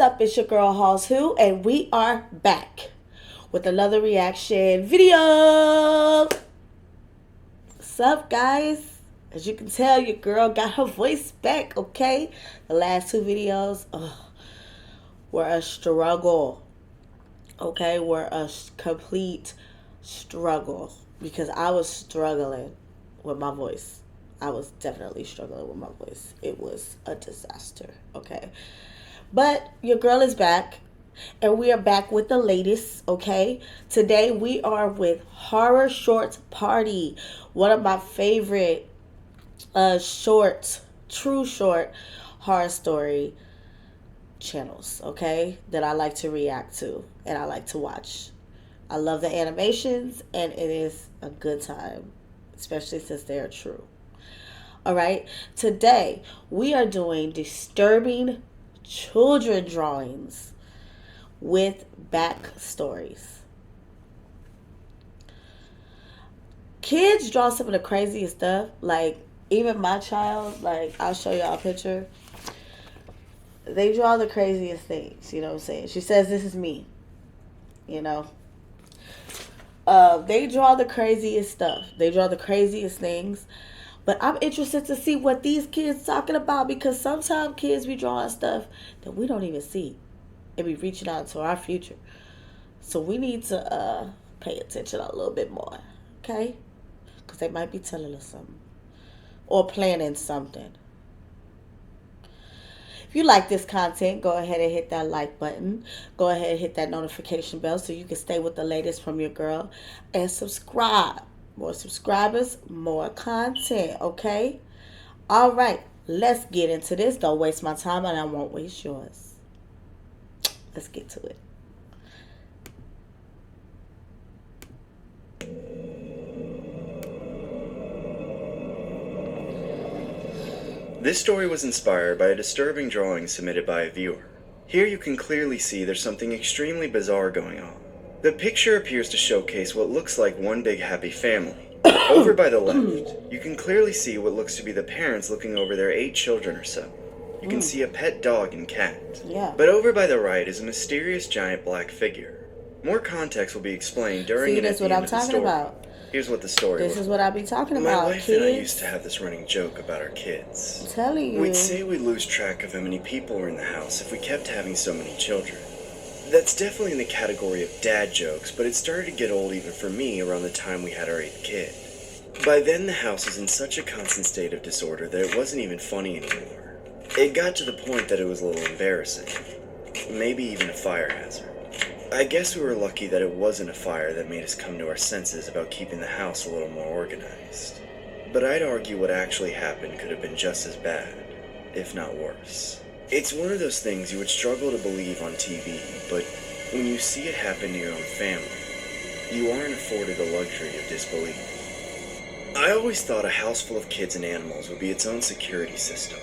up? It's your girl Halls Who, and we are back with another reaction video. What's up, guys? As you can tell, your girl got her voice back, okay? The last two videos were a struggle, okay? Were a complete struggle because I was struggling with my voice. I was definitely struggling with my voice. It was a disaster, okay? But your girl is back, and we are back with the latest, okay? Today we are with Horror Shorts Party, one of my favorite true short horror story channels, okay? That I like to react to and I like to watch. I love the animations, and it is a good time, especially since they are true. All right, today we are doing disturbing children drawings with backstories. Kids draw some of the craziest stuff. Like, even my child, like, I'll show y'all a picture. They draw the craziest things, you know what I'm saying? She says, "This is me," you know? They draw the craziest stuff. They draw the craziest things. But I'm interested to see what these kids talking about, because sometimes kids be drawing stuff that we don't even see and be reaching out to our future. So we need to pay attention a little bit more, okay? Because they might be telling us something or planning something. If you like this content, go ahead and hit that like button. Go ahead and hit that notification bell so you can stay with the latest from your girl. And subscribe. More subscribers, more content, okay? All right, let's get into this. Don't waste my time, and I won't waste yours. Let's get to it. This story was inspired by a disturbing drawing submitted by a viewer. Here you can clearly see there's something extremely bizarre going on. The picture appears to showcase what looks like one big happy family. Over by the left, you can clearly see what looks to be the parents looking over their 8 children or so. You can see a pet dog and cat. Yeah. But over by the right is a mysterious giant black figure. More context will be explained during and at the end of the story. About. Here's what the story This is what I be talking about. My wife kids. and I used to have this running joke about our kids. I'm telling you. We'd say we'd lose track of how many people were in the house if we kept having so many children. That's definitely in the category of dad jokes, but it started to get old even for me around the time we had our 8th kid. By then, the house was in such a constant state of disorder that it wasn't even funny anymore. It got to the point that it was a little embarrassing. Maybe even a fire hazard. I guess we were lucky that it wasn't a fire that made us come to our senses about keeping the house a little more organized. But I'd argue what actually happened could have been just as bad, if not worse. It's one of those things you would struggle to believe on TV, but when you see it happen to your own family, you aren't afforded the luxury of disbelief. I always thought a house full of kids and animals would be its own security system.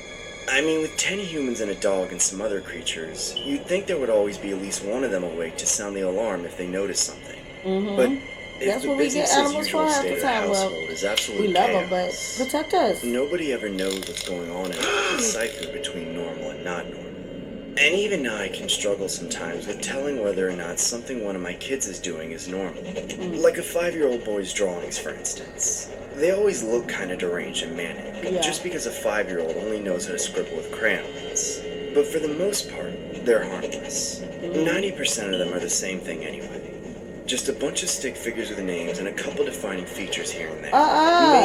I mean, with 10 humans and a dog and some other creatures, you'd think there would always be at least one of them awake to sound the alarm if they noticed something. But if the business as usual state of the household is absolute chaos, we love them, but protect us. Nobody ever knows what's going on and can decipher between normal and not normal. And even I can struggle sometimes with telling whether or not something one of my kids is doing is normal. Like a 5-year-old boy's drawings, for instance. They always look kind of deranged and manic, just because a 5-year-old only knows how to scribble with crayons. But for the most part, they're harmless. 90% of them are the same thing anyway. Just a bunch of stick figures with names and a couple defining features here and there.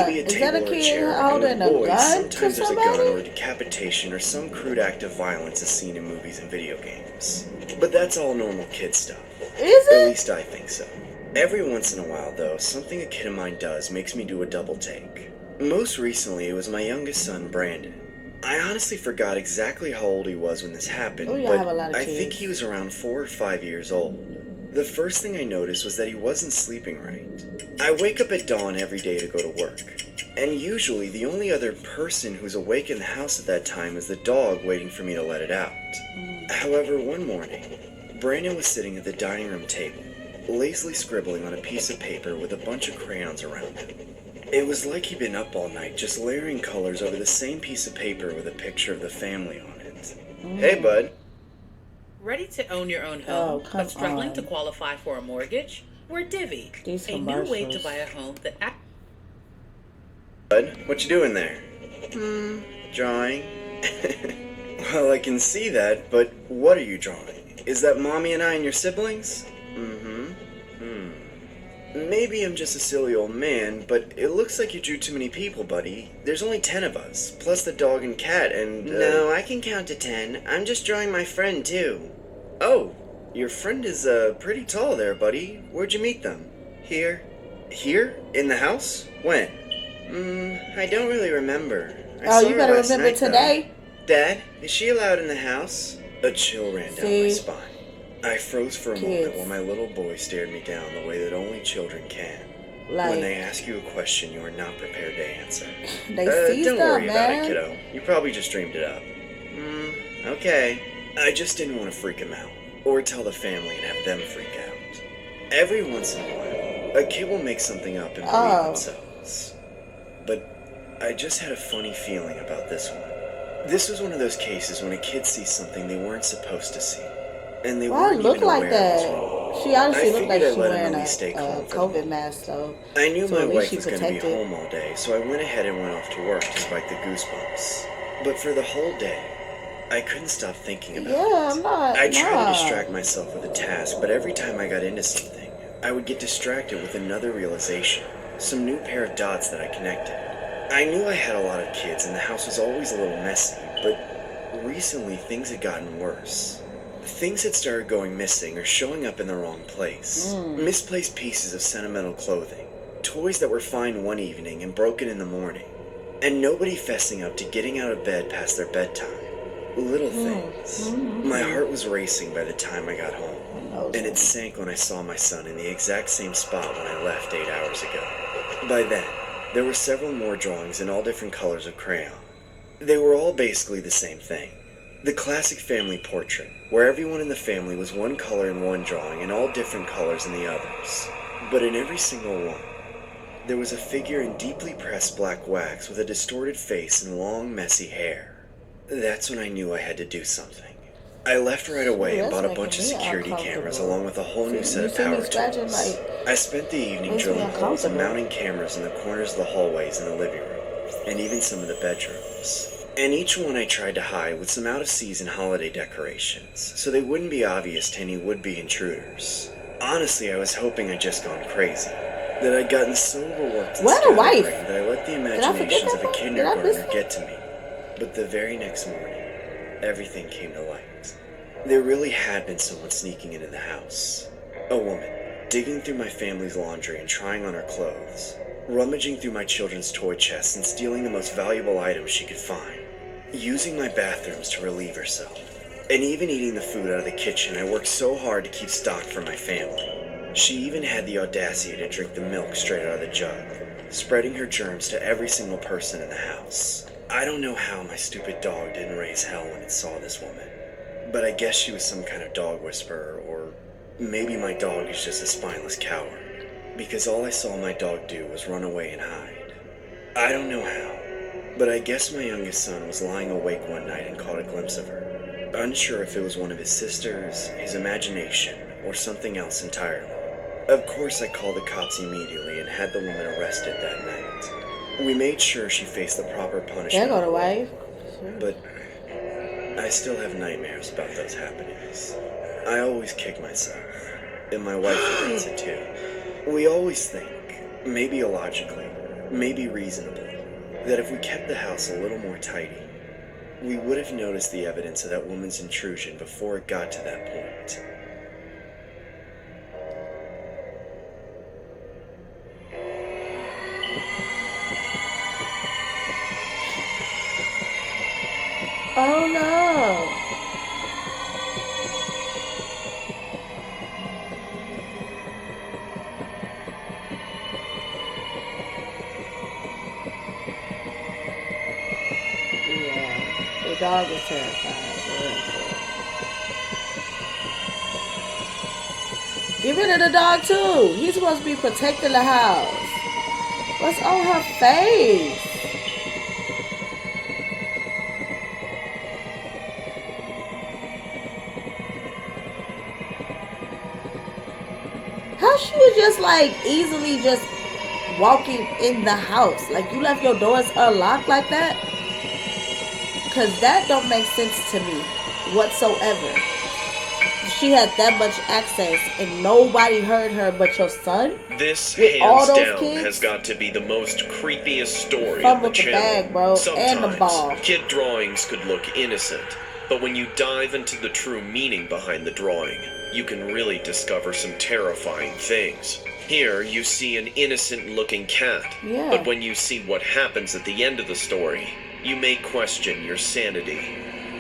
Maybe a table or a chair, and with boys, sometimes there's a gun or a decapitation or some crude act of violence as seen in movies and video games. But that's all normal kid stuff. Is it? At least I think so. Every once in a while, though, something a kid of mine does makes me do a double take. Most recently, it was my youngest son, Brandon. I honestly forgot exactly how old he was when this happened, but I think he was around 4 or 5 years old. The first thing I noticed was that he wasn't sleeping right. I wake up at dawn every day to go to work, and usually the only other person who's awake in the house at that time is the dog waiting for me to let it out. However, one morning, Brandon was sitting at the dining room table, lazily scribbling on a piece of paper with a bunch of crayons around him. It was like he'd been up all night just layering colors over the same piece of paper with a picture of the family on it. Hey, bud. Ready to own your own Oh, home, come but struggling to on. qualify for a mortgage? We're Divvy, These a new way to commercials. buy a home that Bud, what you doing there? Drawing. Well, I can see that, but what are you drawing? Is that Mommy and I and your siblings? Mm-hmm. Maybe I'm just a silly old man, but it looks like you drew too many people, buddy. There's only 10 of us, plus the dog and cat, and... No, I can count to 10. I'm just drawing my friend, too. Oh, your friend is, pretty tall there, buddy. Where'd you meet them? Here. Here? In the house? When? I don't really remember. Oh, you better remember today. Dad, is she allowed in the house? A chill ran down my See? spine. I froze for a moment Kids. while my little boy stared me down the way that only children can. When Like, they ask you a question you are not prepared to answer. they seized Don't up, worry about it, man. kiddo. You probably just dreamed it up. Okay. I just didn't want to freak him out, or tell the family and have them freak out. Every once in a while, a kid will make something up and believe Oh. themselves. But I just had a funny feeling about this one. This was one of those cases when a kid sees something they weren't supposed to see. And they Why weren't look even like aware that? it was wrong. She honestly I looked like figured she I'd let him wearing at a, least stay calm for the COVID moment. mask, though. I knew So my at least wife she was going to be protected. home all day, so I went ahead and went off to work despite the goosebumps. But for the whole day, I couldn't stop thinking about Yeah, it. I'm not. I tried to nah. distract myself with a task, but every time I got into something, I would get distracted with another realization, some new pair of dots that I connected. I knew I had a lot of kids and the house was always a little messy, but recently things had gotten worse. Things had started going missing or showing up in the wrong place. Misplaced pieces of sentimental clothing, toys that were fine one evening and broken in the morning, and nobody fessing up to getting out of bed past their bedtime. Little things. My heart was racing by the time I got home, and it sank when I saw my son in the exact same spot when I left 8 hours ago. By then, there were several more drawings in all different colors of crayon. They were all basically the same thing. The classic family portrait, where everyone in the family was one color in one drawing and all different colors in the others. But in every single one, there was a figure in deeply pressed black wax with a distorted face and long, messy hair. That's when I knew I had to do something. I left right away and That's bought a making bunch of me security cameras uncomfortable. along with a whole new set You of see me power scratching, tools. like, I spent the evening makes me drilling holes and uncomfortable. mounting cameras in the corners of the hallways in the living room, and even some of the bedrooms. And each one I tried to hide with some out-of-season holiday decorations, so they wouldn't be obvious to any would-be intruders. Honestly, I was hoping I'd just gone crazy. That I'd gotten so overworked and Where the wife? scatterbrained that I let the Did I forget imaginations that of a part? Did I miss kindergartner that? get to me. But the very next morning, everything came to light. There really had been someone sneaking into the house. A woman, digging through my family's laundry and trying on her clothes, rummaging through my children's toy chests and stealing the most valuable items she could find, using my bathrooms to relieve herself, and even eating the food out of the kitchen I worked so hard to keep stocked for my family. She even had the audacity to drink the milk straight out of the jug, spreading her germs to every single person in the house. I don't know how my stupid dog didn't raise hell when it saw this woman, but I guess she was some kind of dog whisperer, or maybe my dog is just a spineless coward, because all I saw my dog do was run away and hide. I don't know how, but I guess my youngest son was lying awake one night and caught a glimpse of her, unsure if it was one of his sisters, his imagination, or something else entirely. Of course, I called the cops immediately and had the woman arrested that night. We made sure she faced the proper There punishment, go the wife. but I still have nightmares about those happenings. I always kick myself, and my wife hates it too. We always think, maybe illogically, maybe reasonably, that if we kept the house a little more tidy, we would have noticed the evidence of that woman's intrusion before it got to that point. Oh no. Yeah, the dog was terrified. For real, for real. Get rid of the dog too. He's supposed to be protecting the house. What's on her face? How she was just like easily just walking in the house? Like you left your doors unlocked like that? Cause that don't make sense to me whatsoever. She had that much access and nobody heard her but your son? This, With all hands those down, kids? has got to be the most creepiest story Fun on the with the channel. bag, bro, and Sometimes, the ball. kid drawings could look innocent, but when you dive into the true meaning behind the drawing, you can really discover some terrifying things. Here, you see an innocent-looking cat, Yeah. but when you see what happens at the end of the story, you may question your sanity.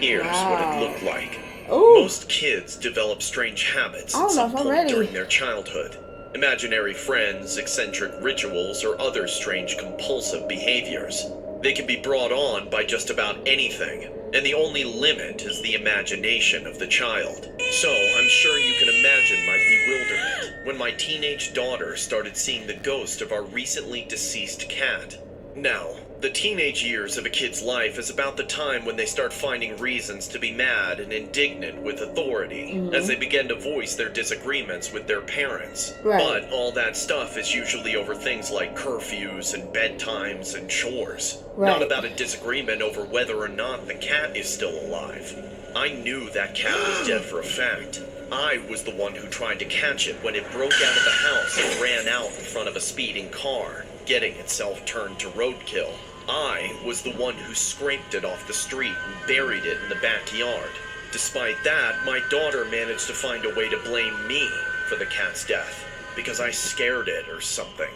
Here's what it looked like. Ooh. Most kids develop strange habits I at don't know some if I'm point ready. during their childhood. Imaginary friends, eccentric rituals, or other strange compulsive behaviors. They can be brought on by just about anything, and the only limit is the imagination of the child. So, I'm sure you can imagine my bewilderment when my teenage daughter started seeing the ghost of our recently deceased cat. Now, the teenage years of a kid's life is about the time when they start finding reasons to be mad and indignant with authority, as they begin to voice their disagreements with their parents. Right. But all that stuff is usually over things like curfews and bedtimes and chores. Not Right. about a disagreement over whether or not the cat is still alive. I knew that cat was dead for a fact. I was the one who tried to catch it when it broke out of the house and ran out in front of a speeding car, getting itself turned to roadkill. I was the one who scraped it off the street and buried it in the backyard. Despite that, my daughter managed to find a way to blame me for the cat's death, because I scared it or something.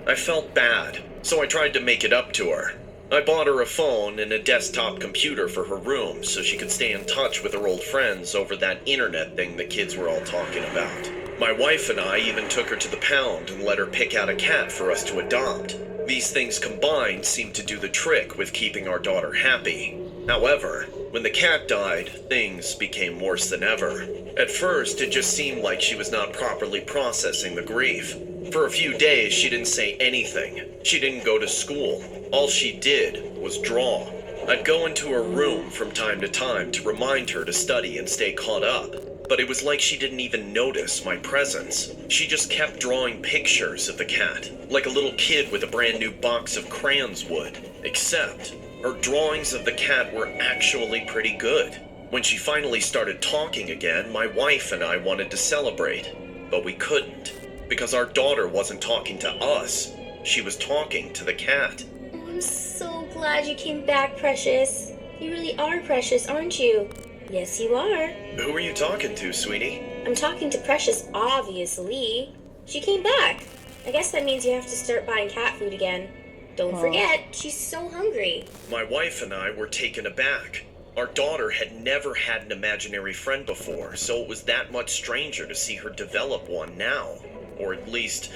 I felt bad, so I tried to make it up to her. I bought her a phone and a desktop computer for her room so she could stay in touch with her old friends over that internet thing the kids were all talking about. My wife and I even took her to the pound and let her pick out a cat for us to adopt. These things combined seemed to do the trick with keeping our daughter happy. However, when the cat died, things became worse than ever. At first, it just seemed like she was not properly processing the grief. For a few days, she didn't say anything. She didn't go to school. All she did was draw. I'd go into her room from time to time to remind her to study and stay caught up. But it was like she didn't even notice my presence. She just kept drawing pictures of the cat, like a little kid with a brand new box of crayons would. Except, her drawings of the cat were actually pretty good. When she finally started talking again, my wife and I wanted to celebrate, but we couldn't. Because our daughter wasn't talking to us, she was talking to the cat. I'm so glad you came back, Precious. You really are precious, aren't you? Yes, you are. Who are you talking to, sweetie? I'm talking to Precious, obviously. She came back. I guess that means you have to start buying cat food again. Don't forget, she's so hungry. My wife and I were taken aback. Our daughter had never had an imaginary friend before, so it was that much stranger to see her develop one now. Or at least,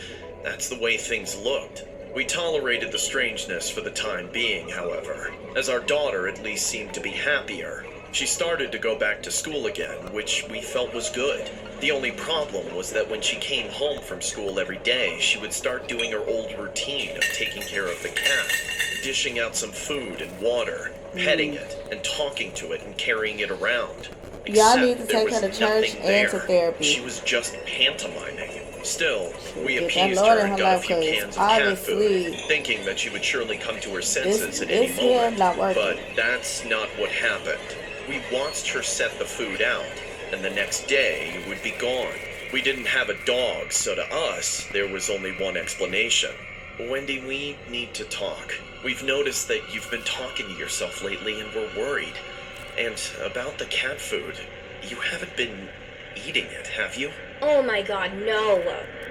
that's the way things looked. We tolerated the strangeness for the time being, however, as our daughter at least seemed to be happier. She started to go back to school again, which we felt was good. The only problem was that when she came home from school every day, she would start doing her old routine of taking care of the cat, dishing out some food and water, petting it, and talking to it and carrying it around. Y'all Except need to there take her was to church nothing and there. to therapy. She was just pantomiming. Still, we Get that appeased Lord her in and her got a life, few 'cause cans of cat food, obviously thinking that she would surely come to her senses at this any here moment. not working. But that's not what happened. We watched her set the food out, and the next day it would be gone. We didn't have a dog, so to us, there was only one explanation. Wendy, we need to talk. We've noticed that you've been talking to yourself lately, and we're worried. And about the cat food, you haven't been eating it, have you? Oh my god, no.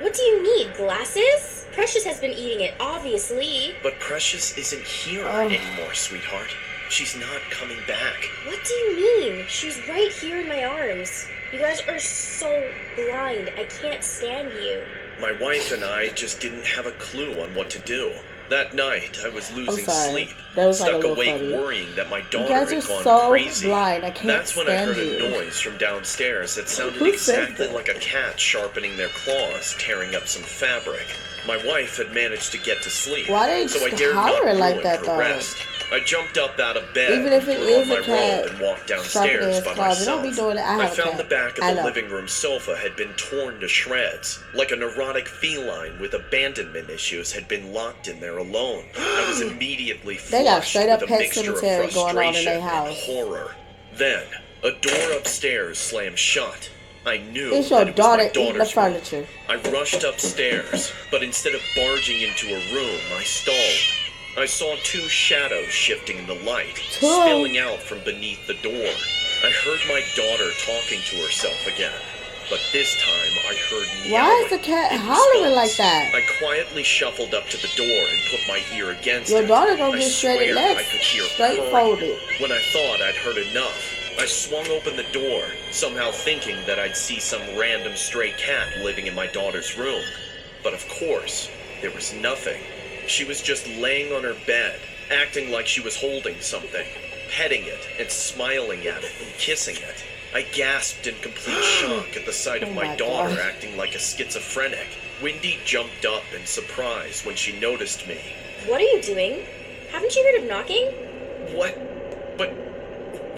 What do you need, glasses? Precious has been eating it, obviously. But Precious isn't here anymore, sweetheart. She's not coming back. What do you mean? She's right here in my arms. You guys are so blind. I can't stand you. My wife and I just didn't have a clue on what to do. That night, I was losing sleep, That was like a stuck little awake funny. worrying that my You daughter guys had are gone so crazy. blind. I can't That's when I stand heard a you. noise from downstairs that sounded Who said exactly that? like a cat sharpening their claws, tearing up some fabric. My wife had managed to get to sleep, Why they so I just dared not hollering like ruin that, her though? rest. I jumped up out of bed, Even if it put is on a my cat, robe, and walked sharpening downstairs his by claws. They myself. don't be doing it. I have a found cat. the back of I the know. living room sofa had been torn to shreds, like a neurotic feline with abandonment issues had been locked in there alone. I was immediately They got flushed straight up with a Pet mixture of Cemetery going on in frustration their and house. horror. Then, a door upstairs slammed shut. I knew It's your that it was my daughter eating the daughter's room. furniture. I rushed upstairs, but instead of barging into a room, I stalled. I saw two shadows shifting in the light, spilling out from beneath the door. I heard my daughter talking to herself again, but this time I heard meowing. Why is the cat in hollering like response. that? I quietly shuffled up to the door and put my ear against Your it. daughter gonna I get shredded swear I next. could hear Straight purring. folded. When I thought I'd heard enough, I swung open the door, somehow thinking that I'd see some random stray cat living in my daughter's room. But of course, there was nothing. She was just laying on her bed, acting like she was holding something, petting it and smiling at it and kissing it. I gasped in complete shock at the sight of Oh my my daughter God. acting like a schizophrenic. Wendy jumped up in surprise when she noticed me. What are you doing? Haven't you heard of knocking? What? But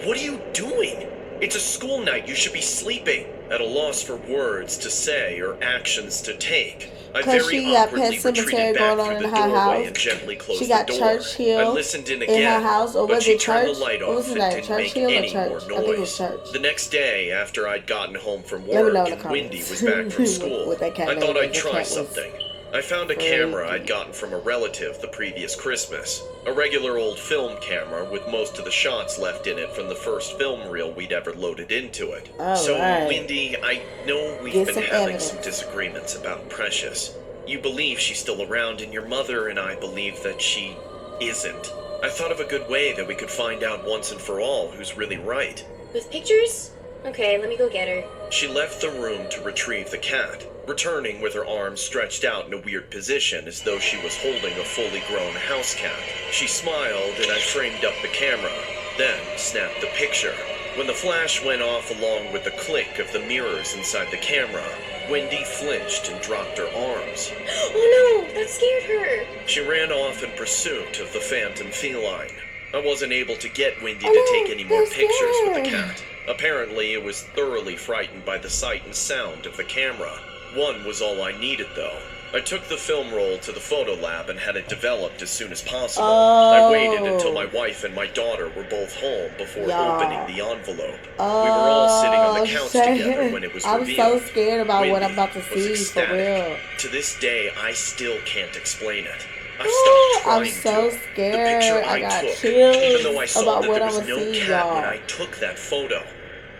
what are you doing? It's a school night. You should be sleeping. At a loss for words to say or actions to take, I Cause very she got awkwardly Pet Cemetery retreated going back on through in the her doorway house. and gently closed She got the door. Church Hill I listened in in again, her house, or but was she it turned Church? the light What was off the and name? didn't Church make Hill or any Church? more I think it was noise. Church. The next day, after I'd gotten home from Let me know work in the and Wendy comments was back from school, what that cat I name thought is. I'd The try cat was something. I found a camera I'd gotten from a relative the previous Christmas. A regular old film camera with most of the shots left in it from the first film reel we'd ever loaded into it. So, Alright. Wendy, I know we've Get been some having evidence. some disagreements about Precious. You believe she's still around, and your mother and I believe that she isn't. I thought of a good way that we could find out once and for all who's really right. With pictures? Okay, let me go get her. She left the room to retrieve the cat, returning with her arms stretched out in a weird position as though she was holding a fully grown house cat. She smiled and I framed up the camera, then snapped the picture. When the flash went off along with the click of the mirrors inside the camera, Wendy flinched and dropped her arms. Oh no, that scared her. She ran off in pursuit of the phantom feline. I wasn't able to get Wendy to take any more that's pictures with the scared. cat. Apparently, it was thoroughly frightened by the sight and sound of the camera. One was all I needed, though. I took the film roll to the photo lab and had it developed as soon as possible. I waited until my wife and my daughter were both home before Yeah. opening the envelope. We were all sitting on the couch together when it was I'm revealed. so scared about what Wendy I'm about to was see, for ecstatic. real. To this day, I still can't explain it. I Ooh, stopped I'm trying so to. scared. The picture I got took, chills even though I saw about that what there I'm was no gonna see, cat when y'all. I took that photo.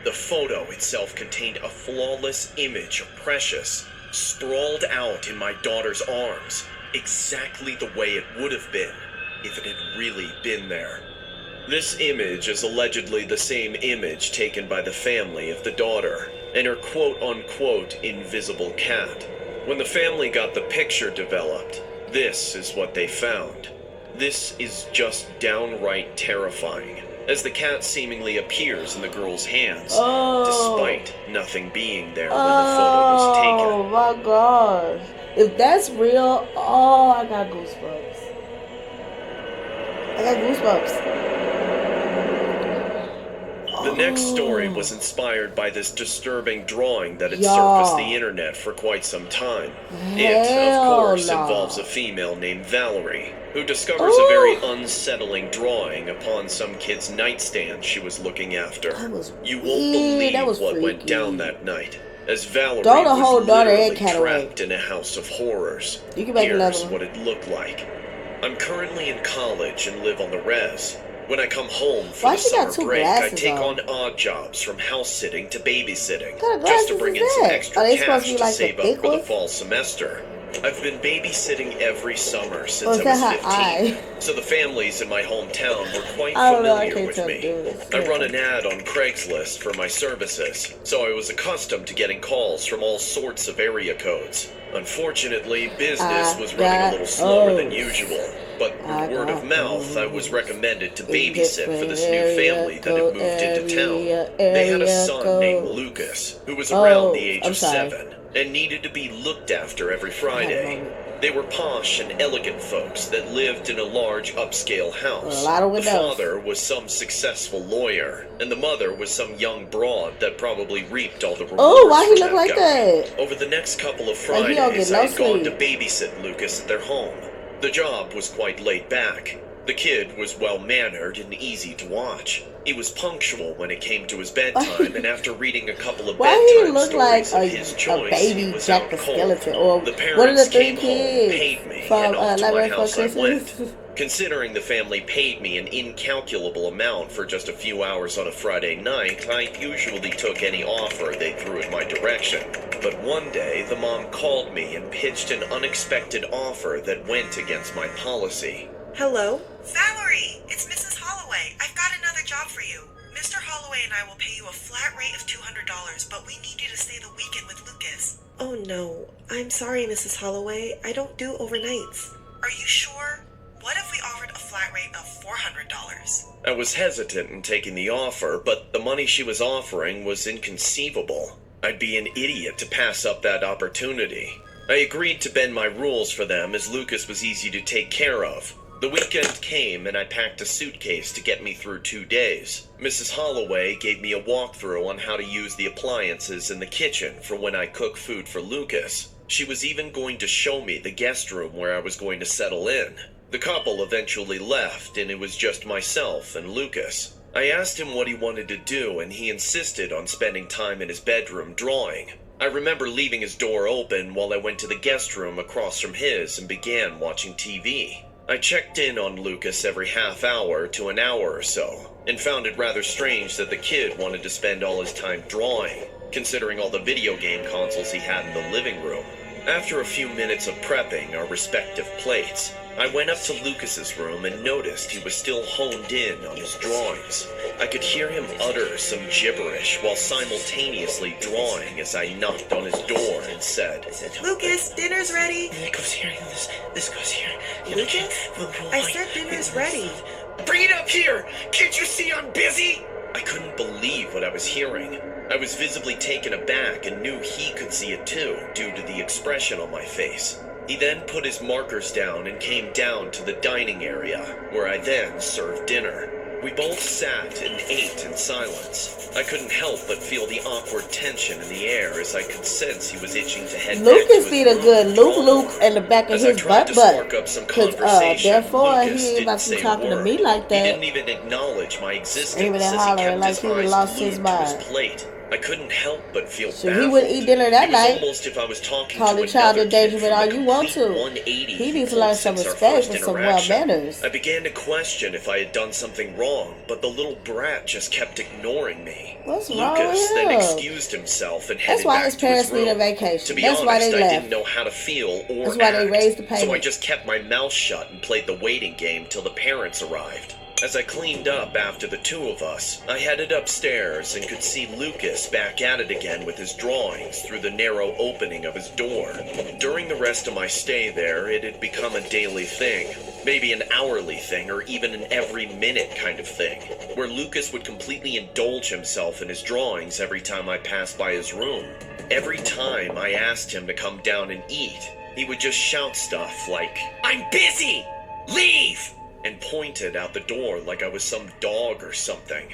The photo itself contained a flawless image of Precious, sprawled out in my daughter's arms, exactly the way it would have been if it had really been there. This image is allegedly the same image taken by the family of the daughter and her quote-unquote invisible cat. When the family got the picture developed, this is what they found. This is just downright terrifying, as the cat seemingly appears in the girl's hands, despite nothing being there when the photo was taken. Oh my gosh. If that's real, I got goosebumps. I got goosebumps. The next story was inspired by this disturbing drawing that had Yeah. surfaced the internet for quite some time. It, of Hell course, no. involves a female named Valerie, who discovers a very unsettling drawing upon some kid's nightstand she was looking after. That was You won't weird. believe That was what went freaky. down that night, as Valerie Throw the was whole daughter and literally cat away. trapped in a house of horrors. You can make another Here's one. what it looked like. I'm currently in college and live on the res. When I come home for Why the she got summer two break, I glasses take on? on odd jobs from house sitting to babysitting, What kind of just to glasses bring is in some that? extra Are they supposed cash to be to like the save up thick for the ones? fall semester. I've been babysitting every summer since Or is I that was her 15, eye? so the families in my hometown were quite I don't know, I familiar can't with tell me. the I run an ad on Craigslist for my services, so I was accustomed to getting calls from all sorts of area codes. Unfortunately, business I was running a got little slower than O's. usual, but I through word got of mouth, I was O's. recommended to In babysit for this new different family that had area moved into code, town. They had a area son named code. Lucas, who was around the age I'm of sorry. 7, and needed to be looked after every I had a Friday. moment. They were posh and elegant folks that lived in a large upscale house. A lot of The windows. father was some successful lawyer, and the mother was some young broad that probably reaped all the rewards. Oh, why he from look like guy. that? Over the next couple of Like he don't Fridays, get I no had gone to sleep. babysit Lucas at their home. The job was quite laid back. The kid was well-mannered and easy to watch. He was punctual when it came to his bedtime, and after reading a couple of Why he bedtime look like stories of his a choice, baby he was Jack out the cold. Skeleton? Or The one of the parents three came home, paid kids me, from and off to my Nightmare Before house I Christmas? went. Considering the family paid me an incalculable amount for just a few hours on a Friday night, I usually took any offer they threw in my direction. But one day, the mom called me and pitched an unexpected offer that went against my policy. Hello? Valerie, it's Mrs. Holloway. I've got another job for you. Mr. Holloway and I will pay you a flat rate of $200, but we need you to stay the weekend with Lucas. Oh no. I'm sorry, Mrs. Holloway. I don't do overnights. Are you sure? What if we offered a flat rate of $400? I was hesitant in taking the offer, but the money she was offering was inconceivable. I'd be an idiot to pass up that opportunity. I agreed to bend my rules for them as Lucas was easy to take care of. The weekend came and I packed a suitcase to get me through 2 days. Mrs. Holloway gave me a walkthrough on how to use the appliances in the kitchen for when I cook food for Lucas. She was even going to show me the guest room where I was going to settle in. The couple eventually left and it was just myself and Lucas. I asked him what he wanted to do and he insisted on spending time in his bedroom drawing. I remember leaving his door open while I went to the guest room across from his and began watching TV. I checked in on Lucas every half hour to an hour or so, and found it rather strange that the kid wanted to spend all his time drawing, considering all the video game consoles he had in the living room. After a few minutes of prepping our respective plates, I went up to Lucas's room and noticed he was still honed in on his drawings. I could hear him utter some gibberish while simultaneously drawing as I knocked on his door and said, Lucas, dinner's ready. It goes here, this goes here. Lucas? I said dinner's ready. "Bring it up here! Can't you see I'm busy?" I couldn't believe what I was hearing. I was visibly taken aback and knew he could see it too, due to the expression on my face. He then put his markers down and came down to the dining area, where I then served dinner. We both sat and ate in silence. I couldn't help but feel the awkward tension in the air as I could sense he was itching to head back to Lucas his need a room good to draw. loop in the back of As I his tried butt to butt. spark up some Cause conversation, therefore Lucas he ain't about didn't to be say talking a to word. me like He that. didn't even acknowledge my existence Even as he hollering kept like his he would eyes lost his glued to his mind. plate. I couldn't help but feel So baffled. he wouldn't eat dinner that It was night. almost if I was talking Call to the child another kid endangerment from all the you want complete to. 180 He needs to pulled learn some since our respect first and some well interaction. manners. I began to question if I had done something wrong, but the little brat just kept ignoring me. What's wrong Lucas with then him? excused himself and headed That's why back his to his parents need a room. vacation. To be That's honest, why they I left. didn't know how to feel or That's why they act, raised the so I payment. just kept my mouth shut and played the waiting game till the parents arrived. As I cleaned up after the two of us, I headed upstairs and could see Lucas back at it again with his drawings through the narrow opening of his door. During the rest of my stay there, it had become a daily thing, maybe an hourly thing or even an every minute kind of thing, where Lucas would completely indulge himself in his drawings every time I passed by his room. Every time I asked him to come down and eat, he would just shout stuff like, "I'm busy! Leave!" and pointed out the door like I was some dog or something.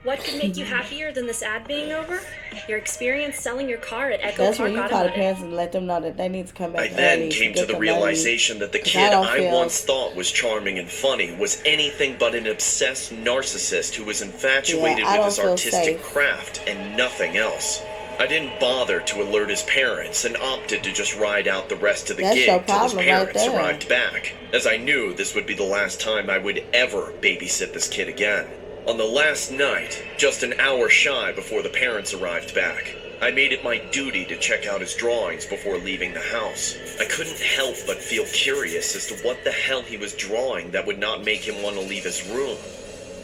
What could make you happier than this ad being over? Your experience selling your car at Echo That's Park when you call the Automotive. parents and let them know that they need to come back I early. then came to get the the money. realization that the 'Cause kid don't I feel- once thought was charming and funny was anything but an obsessed narcissist who was infatuated Yeah, I with his don't feel artistic safe. craft and nothing else. I didn't bother to alert his parents and opted to just ride out the rest of the That's gig your till his problem right parents there. arrived back, as I knew this would be the last time I would ever babysit this kid again. On the last night, just an hour shy before the parents arrived back, I made it my duty to check out his drawings before leaving the house. I couldn't help but feel curious as to what the hell he was drawing that would not make him want to leave his room.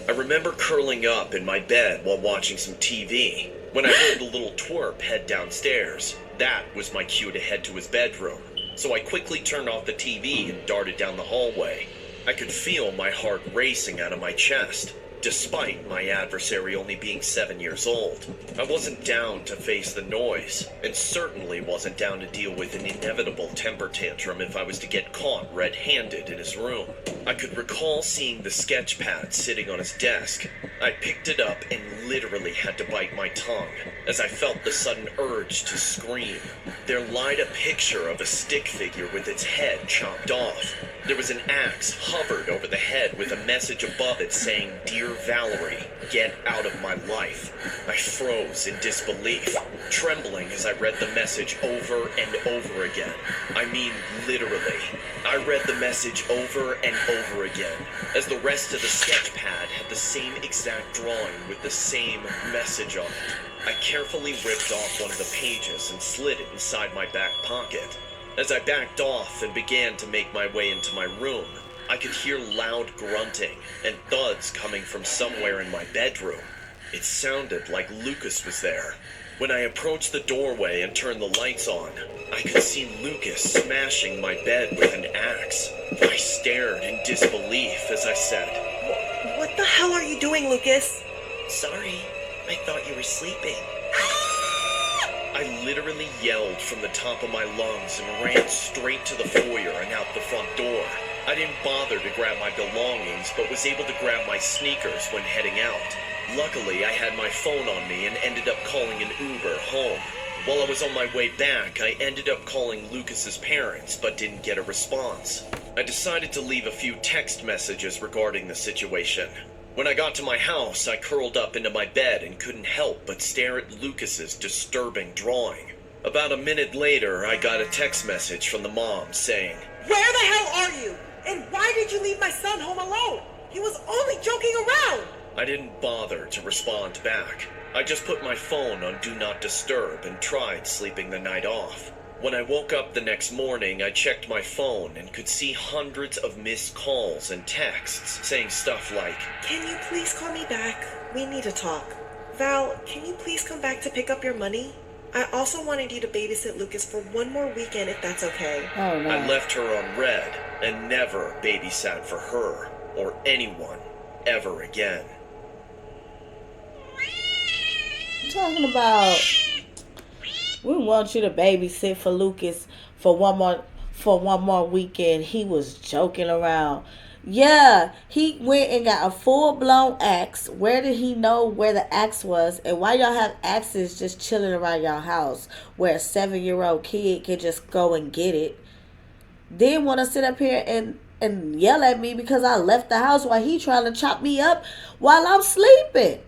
I remember curling up in my bed while watching some TV, when I heard the little twerp head downstairs. That was my cue to head to his bedroom, so I quickly turned off the TV and darted down the hallway. I could feel my heart racing out of my chest. despite my adversary only being 7 years old. I wasn't down to face the noise, and certainly wasn't down to deal with an inevitable temper tantrum if I was to get caught red-handed in his room. I could recall seeing the sketch pad sitting on his desk. I picked it up and literally had to bite my tongue as I felt the sudden urge to scream. There lied a picture of a stick figure with its head chopped off. There was an axe hovered over the head with a message above it saying, "Dear Valerie, get out of my life." I froze in disbelief, trembling as I read the message over and over again. I mean, literally. I read the message over and over again, as the rest of the sketch pad had the same exact drawing with the same message on it. I carefully ripped off one of the pages and slid it inside my back pocket. As I backed off and began to make my way into my room, I could hear loud grunting and thuds coming from somewhere in my bedroom. It sounded like Lucas was there. When I approached the doorway and turned the lights on, I could see Lucas smashing my bed with an axe. I stared in disbelief as I said, What the hell are you doing, Lucas? Sorry, I thought you were sleeping. I literally yelled from the top of my lungs and ran straight to the foyer and out the front door. I didn't bother to grab my belongings, but was able to grab my sneakers when heading out. Luckily, I had my phone on me and ended up calling an Uber home. While I was on my way back, I ended up calling Lucas's parents, but didn't get a response. I decided to leave a few text messages regarding the situation. When I got to my house, I curled up into my bed and couldn't help but stare at Lucas's disturbing drawing. About a minute later, I got a text message from the mom saying, Where the hell are you? And why did you leave my son home alone? He was only joking around. I didn't bother to respond back. I just put my phone on Do Not Disturb and tried sleeping the night off. When I woke up the next morning, I checked my phone and could see hundreds of missed calls and texts saying stuff like, Can you please call me back? We need to talk. Val, can you please come back to pick up your money? I also wanted you to babysit Lucas for one more weekend if that's okay. Oh, no. I left her on red and never babysat for her or anyone ever again. I'm talking about, we want you to babysit for Lucas for one more weekend. He was joking around. Yeah, he went and got a full-blown axe. Where did he know where the axe was? And why y'all have axes just chilling around y'all house where a 7-year-old kid can just go and get it? Then want to sit up here and yell at me because I left the house while he trying to chop me up while I'm sleeping.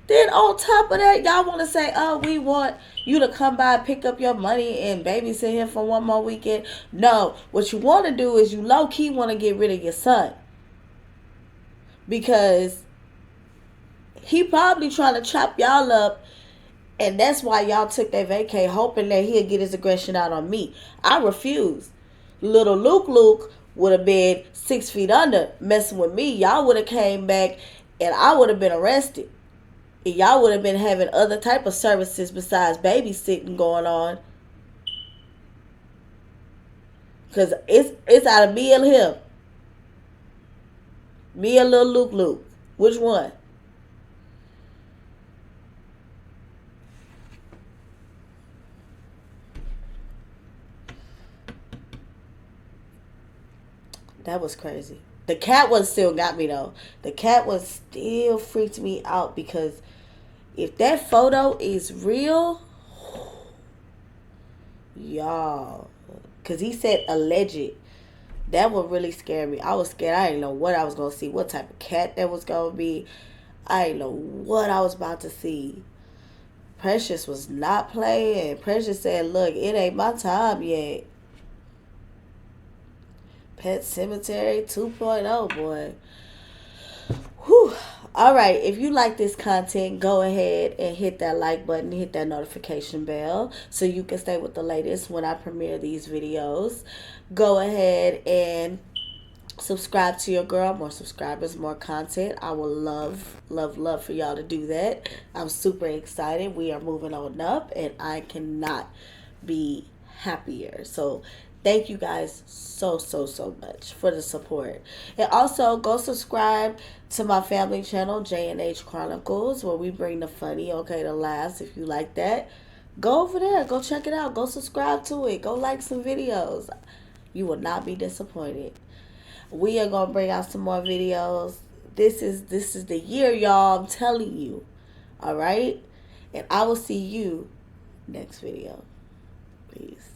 Then on top of that, y'all want to say, oh, we want you to come by and pick up your money and babysit him for one more weekend. No, what you want to do is you low-key want to get rid of your son. Because he probably trying to chop y'all up, and that's why y'all took that vacay, hoping that he'll get his aggression out on me. I refuse. Little Luke would have been 6 feet under messing with me. Y'all would have came back, and I would have been arrested. Y'all would have been having other type of services besides babysitting going on. Because it's out of me and him. Me and little Luke. Which one? That was crazy. The cat one still got me though. The cat one still freaked me out because if that photo is real, y'all, because he said alleged, that would really scare me. I was scared. I didn't know what I was going to see, what type of cat that was going to be. I didn't know what I was about to see. Precious was not playing. Precious said, look, it ain't my time yet. Pet Cemetery 2.0, boy. Whew. All right, if you like this content, go ahead and hit that like button, hit that notification bell so you can stay with the latest when I premiere these videos. Go ahead and subscribe to your girl. More subscribers, more content. I will love for y'all to do that. I'm super excited. We are moving on up, and I cannot be happier. So Thank you guys so much for the support. And also go subscribe to my family channel, J&H Chronicles, where we bring the funny, okay, the laughs. If you like that, go over there. Go check it out. Go subscribe to it. Go like some videos. You will not be disappointed. We are going to bring out some more videos. This is the year, y'all. I'm telling you. All right? And I will see you next video. Peace.